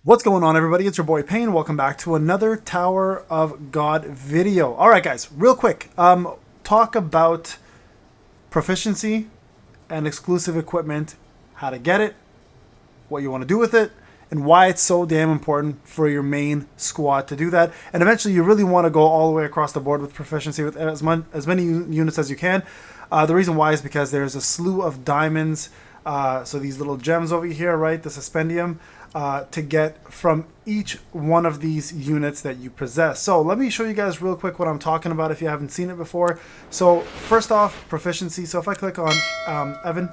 What's going on, everybody? It's your boy Payne. Welcome back to another Tower of God video. All right, guys, real quick, talk about proficiency and exclusive equipment, how to get it, what you want to do with it, and why it's so damn important for your main squad to do that. And eventually, you really want to go all the way across the board with proficiency with as many units as you can. The reason why is because there's a slew of diamonds. So these little gems over here, right? The Suspendium. To get from each one of these units that you possess. So let me show you guys real quick what I'm talking about if you haven't seen it before. So first off, proficiency. So if I click on Evan,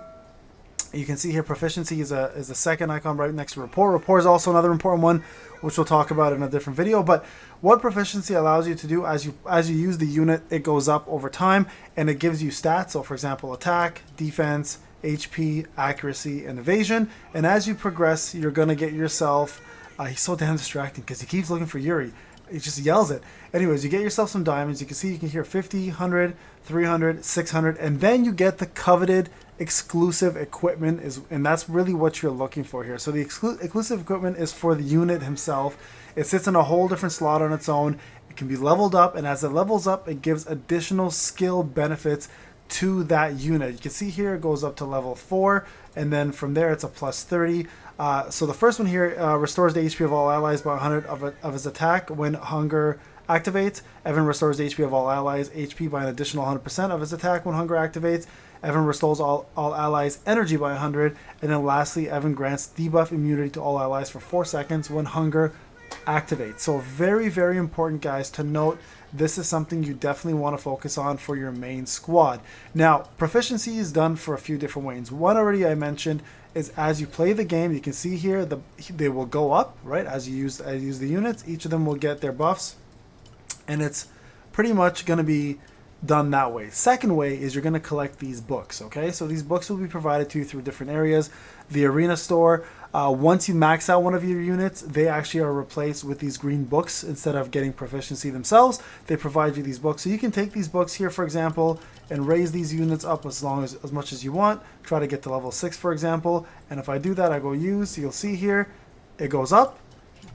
you can see here proficiency is a second icon right next to rapport. Rapport is also another important one, which we'll talk about in a different video. But what proficiency allows you to do as you use the unit, it goes up over time and it gives you stats. So for example, attack, defense, HP, accuracy, and evasion. And as you progress, you're going to get yourself... he's so damn distracting because he keeps looking for Yuri. He just yells it. Anyways, you get yourself some diamonds. You can see you can hear 50, 100, 300, 600. And then you get the coveted exclusive equipment. And that's really what you're looking for here. So the exclusive equipment is for the unit himself. It sits in a whole different slot on its own. It can be leveled up. And as it levels up, it gives additional skill benefits to that unit. You can see here it goes up to level 4, and then from there it's a plus 30. So the first one here restores the HP of all allies by 100 of his attack when hunger activates. Evan restores the HP of all allies HP by an additional 100% of his attack when hunger activates. Evan restores all allies energy by 100, and then lastly Evan grants debuff immunity to all allies for 4 seconds when hunger activates. So very, very important, guys, to note. This is something you definitely want to focus on for your main squad. Now, proficiency is done for a few different ways. One already I mentioned is as you play the game, you can see here they will go up, right? As you use the units, each of them will get their buffs, and it's pretty much going to be done that way. Second way is you're going to collect these books, okay? So these books will be provided to you through different areas. The arena store, once you max out one of your units, they actually are replaced with these green books instead of getting proficiency themselves. They provide you these books. So you can take these books here, for example, and raise these units up as much as you want. Try to get to level 6, for example. And if I do that, I go use, you'll see here, it goes up.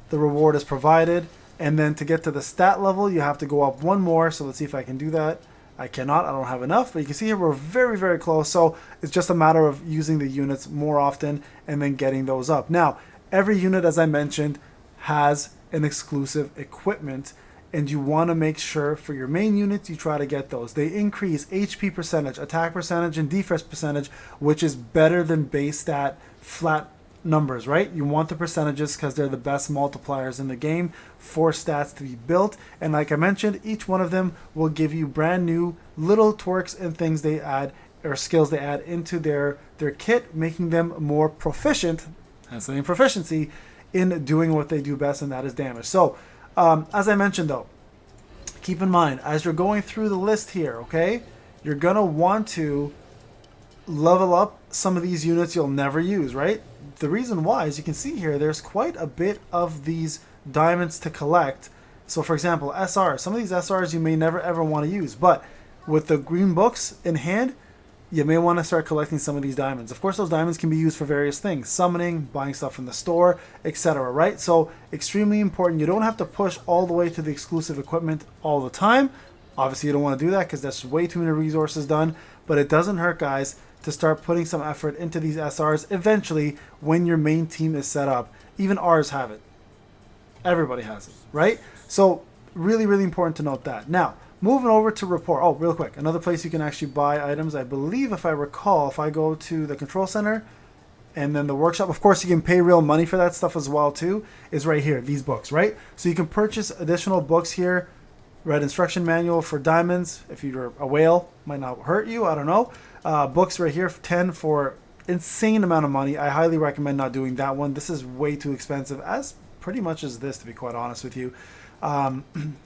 The reward is provided. And then to get to the stat level, you have to go up one more. So let's see if I can do that. I cannot, I don't have enough, but you can see here we're very, very close. So it's just a matter of using the units more often and then getting those up. Now, every unit, as I mentioned, has an exclusive equipment, and you want to make sure for your main units, you try to get those. They increase HP percentage, attack percentage, and defense percentage, which is better than base stat flat numbers, right? You want the percentages because they're the best multipliers in the game for stats to be built. And like I mentioned, each one of them will give you brand new little twerks and things they add or skills they add into their kit, making them more proficient, hence the name proficiency, in doing what they do best, and that is damage. So as I mentioned though, keep in mind as you're going through the list here, okay, you're gonna want to level up some of these units you'll never use, right? The reason why, as you can see here, there's quite a bit of these diamonds to collect. So for example, SRs, some of these SRs you may never ever want to use, but with the green books in hand, you may want to start collecting some of these diamonds. Of course, those diamonds can be used for various things, summoning, buying stuff from the store, etc., right? So extremely important. You don't have to push all the way to the exclusive equipment all the time. Obviously, you don't want to do that because that's way too many resources done, but it doesn't hurt, guys, to start putting some effort into these SRs eventually when your main team is set up. Even ours have it. Everybody has it, right? So really, really important to note that. Now, moving over to Rapport. Oh, real quick, another place you can actually buy items. I believe, if I recall, if I go to the control center and then the workshop, of course you can pay real money for that stuff as well too, is right here, these books, right? So you can purchase additional books here. Red instruction manual for diamonds. If you're a whale, might not hurt you, I don't know. Books right here, 10 for insane amount of money. I highly recommend not doing that one. This is way too expensive, as pretty much as this, to be quite honest with you.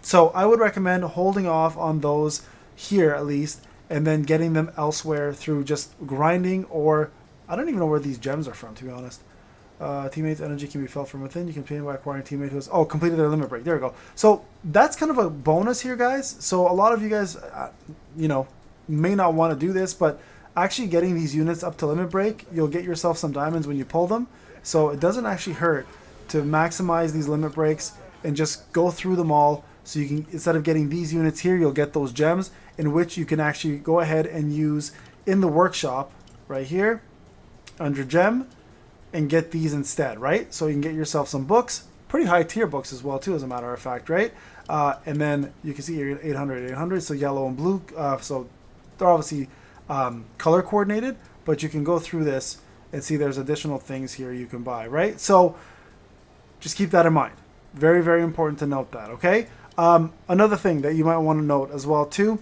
So I would recommend holding off on those here at least, and then getting them elsewhere through just grinding, or I don't even know where these gems are from, to be honest. Teammates' energy can be felt from within. You can pay by acquiring a teammate who has completed their limit break. There we go. So that's kind of a bonus here, guys. So a lot of you guys, may not want to do this, but actually getting these units up to limit break, you'll get yourself some diamonds when you pull them. So it doesn't actually hurt to maximize these limit breaks and just go through them all. So you can, instead of getting these units here, you'll get those gems in which you can actually go ahead and use in the workshop right here under gem and get these instead, right? So you can get yourself some books, pretty high tier books as well too, as a matter of fact, right? And then you can see here 800, 800, so yellow and blue. So they're obviously color coordinated, but you can go through this and see there's additional things here you can buy, right? So just keep that in mind. Very, very important to note that, okay? Another thing that you might want to note as well too,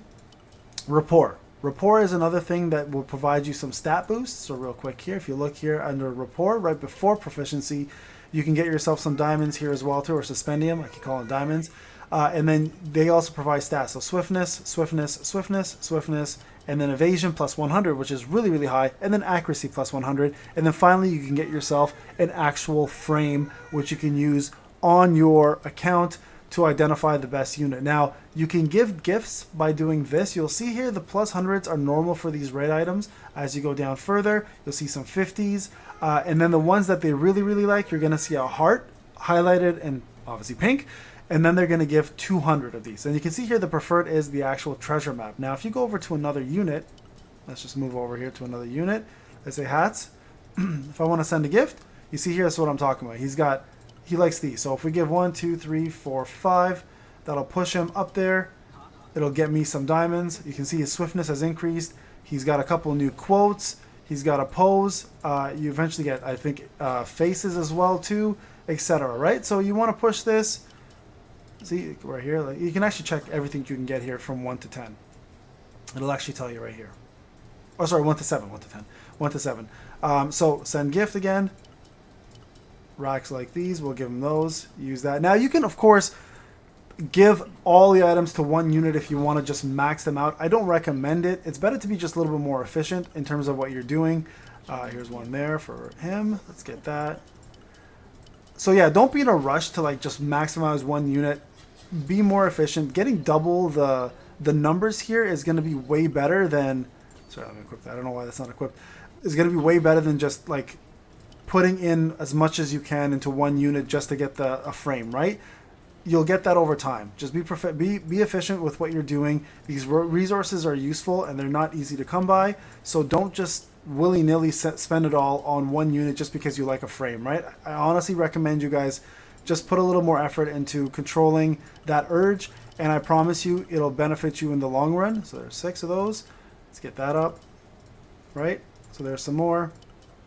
rapport. Rapport is another thing that will provide you some stat boosts. So real quick here, if you look here under rapport, right before proficiency, you can get yourself some diamonds here as well too, or suspendium, I can call it diamonds. And then they also provide stats. So swiftness, swiftness, swiftness, swiftness, and then evasion plus 100, which is really, really high, and then accuracy plus 100. And then finally, you can get yourself an actual frame, which you can use on your account to identify the best unit. Now, you can give gifts by doing this. You'll see here the plus hundreds are normal for these red items. As you go down further, you'll see some 50s. And then the ones that they really, really like, you're gonna see a heart highlighted and obviously pink. And then they're gonna give 200 of these. And you can see here the preferred is the actual treasure map. Now, if you go over to another unit, let's just move over here to another unit. Let's say hats. If I wanna send a gift, you see here, that's what I'm talking about. He likes these. So if we give 1, 2, 3, 4, 5, that'll push him up there. It'll get me some diamonds. You can see his swiftness has increased. He's got a couple new quotes. He's got a pose. You eventually get, I think, faces as well too, etc. Right? So you want to push this. See right here, like, you can actually check everything you can get here from 1 to 10. It'll actually tell you right here. Oh, sorry, 1 to 7, 1 to 10, 1 to 7. So send gift again. Racks like these, we'll give them those. Use that. Now you can, of course, give all the items to one unit if you want to just max them out. I don't recommend it. It's better to be just a little bit more efficient in terms of what you're doing. Here's one there for him. Let's get that. So yeah, don't be in a rush to like just maximize one unit. Be more efficient. Getting double the numbers here is going to be way better than. Sorry, let me equip that. I don't know why that's not equipped. It's going to be way better than just like putting in as much as you can into one unit just to get a frame, right? You'll get that over time. Just be efficient with what you're doing. These resources are useful and they're not easy to come by. So don't just willy-nilly spend it all on one unit just because you like a frame, right? I honestly recommend you guys just put a little more effort into controlling that urge, and I promise you it'll benefit you in the long run. So there's 6 of those. Let's get that up, right? So there's some more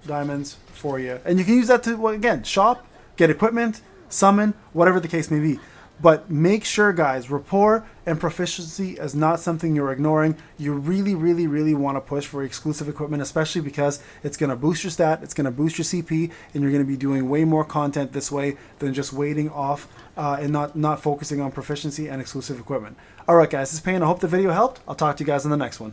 diamonds for you, and you can use that to, well, again, shop, get equipment, summon, whatever the case may be. But make sure, guys, rapport and proficiency is not something you're ignoring. You really, really, really want to push for exclusive equipment, especially because it's going to boost your stat, it's going to boost your CP, and you're going to be doing way more content this way than just waiting off and not focusing on proficiency and exclusive equipment. All right, guys, this is Payne. I hope the video helped. I'll talk to you guys in the next one.